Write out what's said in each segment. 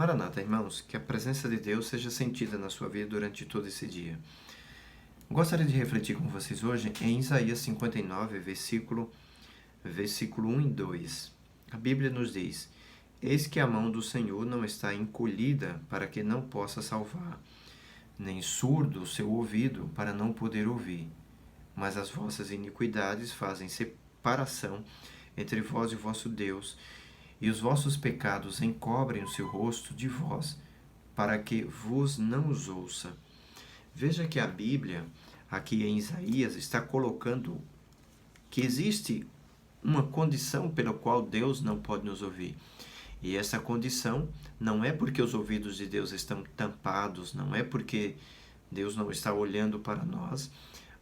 Maranata, irmãos, que a presença de Deus seja sentida na sua vida durante todo esse dia. Gostaria de refletir com vocês hoje em Isaías 59, versículo 1 e 2. A Bíblia nos diz: Eis que a mão do Senhor não está encolhida para que não possa salvar, nem surdo o seu ouvido para não poder ouvir. Mas as vossas iniquidades fazem separação entre vós e o vosso Deus, e os vossos pecados encobrem o seu rosto de vós, para que vos não os ouça. Veja que a Bíblia, aqui em Isaías, está colocando que existe uma condição pela qual Deus não pode nos ouvir. E essa condição não é porque os ouvidos de Deus estão tampados, não é porque Deus não está olhando para nós,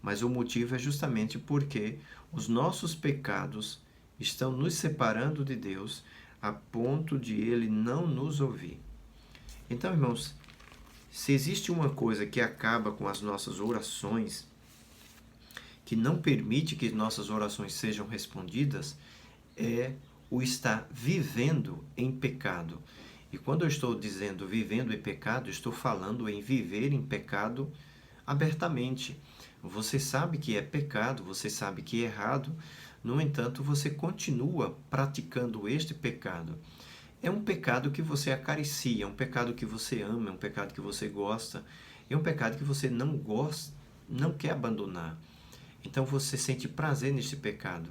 mas o motivo é justamente porque os nossos pecados estão nos separando de Deus a ponto de Ele não nos ouvir. Então, irmãos, se existe uma coisa que acaba com as nossas orações, que não permite que nossas orações sejam respondidas, é o estar vivendo em pecado. E quando eu estou dizendo vivendo em pecado, estou falando em viver em pecado abertamente. Você sabe que é pecado, você sabe que é errado, no entanto, você continua praticando este pecado. É um pecado que você acaricia, é um pecado que você ama, é um pecado que você gosta, é um pecado que você não gosta, não quer abandonar. Então você sente prazer neste pecado.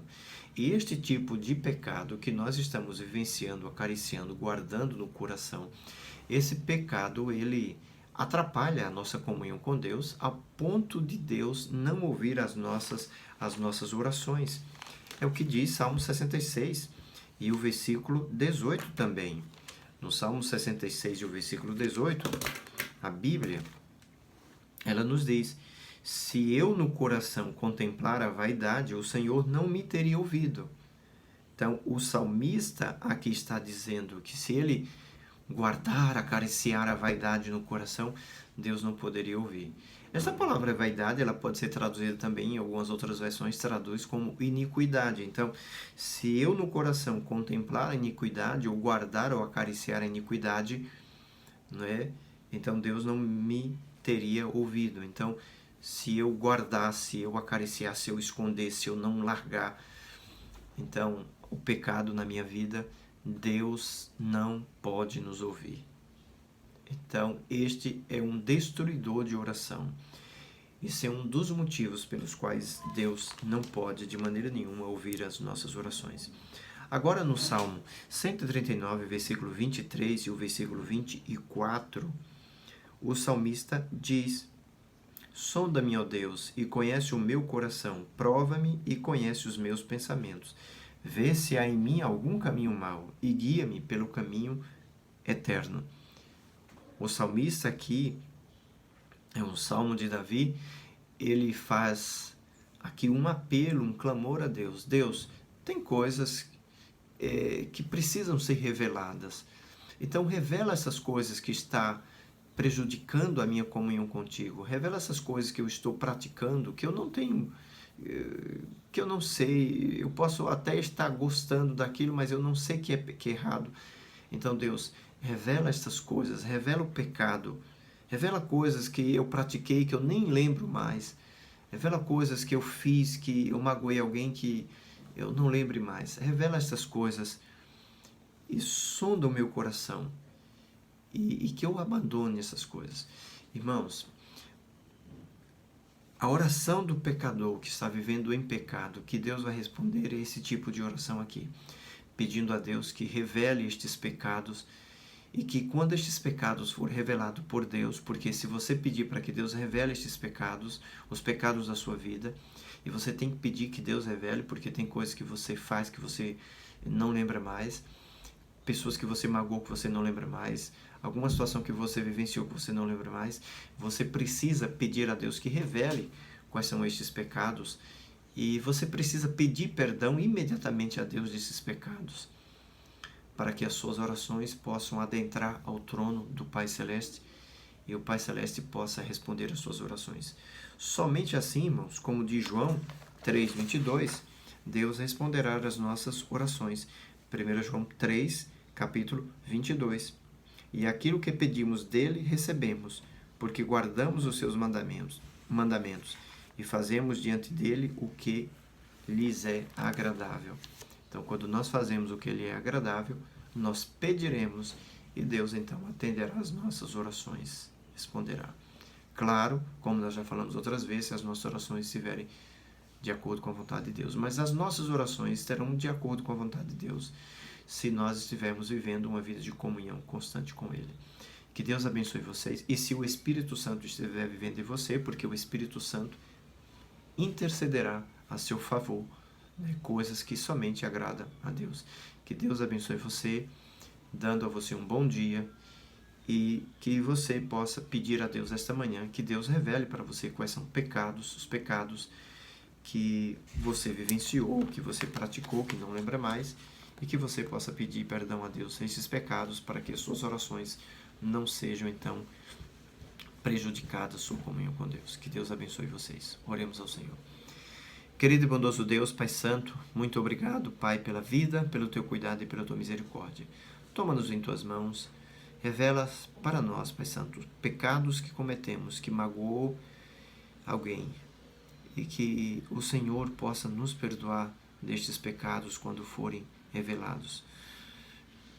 E este tipo de pecado que nós estamos vivenciando, acariciando, guardando no coração, esse pecado, ele atrapalha a nossa comunhão com Deus, a ponto de Deus não ouvir as nossas orações. É o que diz Salmo 66 e o versículo 18 também. No Salmo 66 e o versículo 18, a Bíblia, ela nos diz: se eu no coração contemplar a vaidade, o Senhor não me teria ouvido. Então, o salmista aqui está dizendo que se ele guardar, acariciar a vaidade no coração, Deus não poderia ouvir. Essa palavra vaidade, ela pode ser traduzida também em algumas outras versões, traduz como iniquidade. Então, se eu no coração contemplar a iniquidade, ou guardar ou acariciar a iniquidade, não é? Então Deus não me teria ouvido. Então, se eu guardasse, se eu acariciasse, se eu escondesse, se eu não largar, então o pecado na minha vida, Deus não pode nos ouvir. Então, este é um destruidor de oração. Esse é um dos motivos pelos quais Deus não pode, de maneira nenhuma, ouvir as nossas orações. Agora, no Salmo 139, versículo 23 e o versículo 24, o salmista diz: sonda-me, ó Deus, e conhece o meu coração, prova-me e conhece os meus pensamentos. Vê se há em mim algum caminho mau e guia-me pelo caminho eterno. O salmista aqui, é um salmo de Davi, ele faz aqui um apelo, um clamor a Deus. Deus, tem coisas que precisam ser reveladas. Então, revela essas coisas que está prejudicando a minha comunhão contigo. Revela essas coisas que eu estou praticando, que eu não tenho, que eu não sei. Eu posso até estar gostando daquilo, mas eu não sei que é errado. Então, Deus, revela essas coisas, revela o pecado, revela coisas que eu pratiquei que eu nem lembro mais, revela coisas que eu fiz, que eu magoei alguém que eu não lembre mais. Revela essas coisas e sonda o meu coração e que eu abandone essas coisas. Irmãos, a oração do pecador que está vivendo em pecado, que Deus vai responder é esse tipo de oração aqui, pedindo a Deus que revele estes pecados e que quando estes pecados forem revelados por Deus, porque se você pedir para que Deus revele estes pecados, os pecados da sua vida, e você tem que pedir que Deus revele, porque tem coisas que você faz que você não lembra mais, pessoas que você magoou que você não lembra mais, alguma situação que você vivenciou que você não lembra mais, você precisa pedir a Deus que revele quais são estes pecados e você precisa pedir perdão imediatamente a Deus desses pecados, para que as suas orações possam adentrar ao trono do Pai Celeste e o Pai Celeste possa responder às suas orações. Somente assim, irmãos, como diz João 3,22, Deus responderá às nossas orações. 1 João 3, capítulo 22. E aquilo que pedimos dele, recebemos, porque guardamos os seus mandamentos e fazemos diante dele o que lhes é agradável. Então, quando nós fazemos o que lhe é agradável, nós pediremos e Deus então atenderá as nossas orações, responderá. Claro, como nós já falamos outras vezes, se as nossas orações estiverem de acordo com a vontade de Deus, mas as nossas orações estarão de acordo com a vontade de Deus se nós estivermos vivendo uma vida de comunhão constante com Ele. Que Deus abençoe vocês. E se o Espírito Santo estiver vivendo em você, porque o Espírito Santo intercederá a seu favor, né, coisas que somente agradam a Deus. Que Deus abençoe você, dando a você um bom dia, e que você possa pedir a Deus esta manhã que Deus revele para você quais são os pecados que você vivenciou, que você praticou, que não lembra mais, e que você possa pedir perdão a Deus esses pecados, para que as suas orações não sejam então prejudicadas, sua comunhão com Deus. Que Deus abençoe vocês. Oremos ao Senhor. Querido e bondoso Deus, Pai Santo, muito obrigado, Pai, pela vida, pelo Teu cuidado e pela Tua misericórdia. Toma-nos em Tuas mãos, revela para nós, Pai Santo, pecados que cometemos, que magoou alguém, e que o Senhor possa nos perdoar destes pecados quando forem revelados,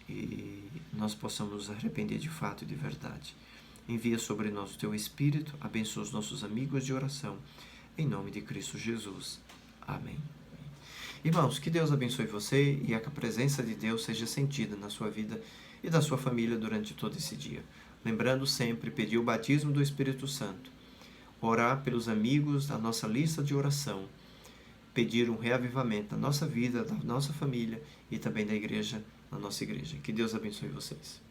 e nós possamos nos arrepender de fato e de verdade. Envia sobre nós o Teu Espírito, abençoa os nossos amigos de oração, em nome de Cristo Jesus. Amém. Irmãos, que Deus abençoe você e a presença de Deus seja sentida na sua vida e da sua família durante todo esse dia. Lembrando sempre, pedir o batismo do Espírito Santo, orar pelos amigos da nossa lista de oração, pedir um reavivamento na nossa vida, da nossa família e também da igreja, na nossa igreja. Que Deus abençoe vocês.